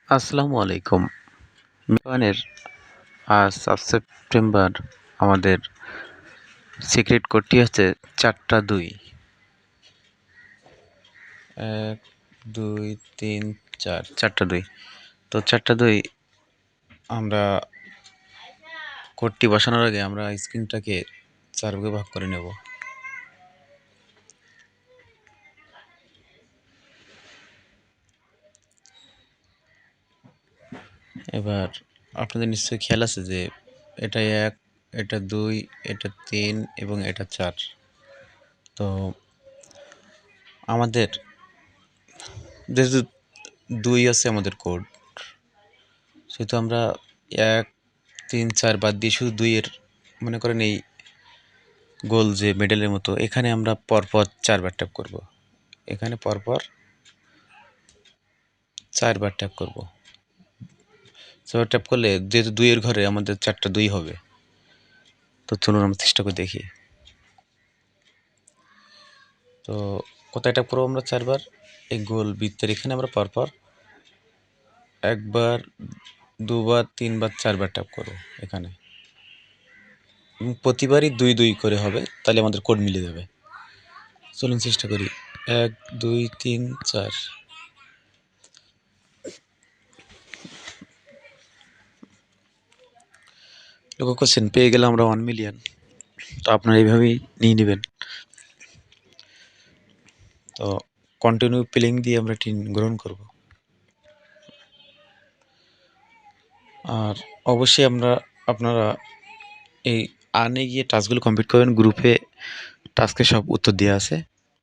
আসসালামু আলাইকুম। মিবানের 7 সেপ্টেম্বর আমাদের সিক্রেট কোডটি হচ্ছে 4টা 2। 1 2 3 4 4টা 2। তো 4টা 2 আমরা কোডটি বসানোর আগে আমরা স্ক্রিনটাকে 4 ভাগে ভাগ করে নেব। এবার আপনাদের নিশ্চয়ই খেয়াল আছে যে এটা 1, এটা 2, এটা 3 এবং এটা 4। তো আমাদের যেহেতু 2 আছে আমাদের কোড, সেহেতু আমরা 1 3 4 বাদ দিয়ে শুধু 2 এর মনে করেন এই গোল যে মেডেলের মতো এখানে আমরা পরপর 4বার ট্যাপ করব। এখানে পরপর 4বার ট্যাপ করব। 4বার ট্যাপ করলে যেহেতু 2 এর ঘরে আমাদের 4টা 2 হবে। তো চলুন আমরা চেষ্টা করে দেখি। তো কোথায় ট্যাপ করবো আমরা 4বার? এই গোল বৃত্তের এখানে আমরা পরপর 1বার 2বার 3বার 4বার ট্যাপ করব এখানে। প্রতিবারই 2 2 করে হবে, তাহলে আমাদের কোড মিলে যাবে। চলুন চেষ্টা করি। 1 2 3 4। লক্ষ্য করছেন পেয়ে গেলাম আমরা 1 মিলিয়ন। তো আপনারা এইভাবেই নিয়ে নেবেন। তো কন্টিনিউ প্লেইং দিয়ে আমরা এটি গ্রহণ করব। আর অবশ্যই আপনারা এই আর্নে গিয়ে টাস্কগুলো কমপ্লিট করবেন। গ্রুপে টাস্কের সব উত্তর দেওয়া আছে।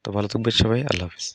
তো ভালো থাকবেন সবাই। আল্লাহ হাফেজ।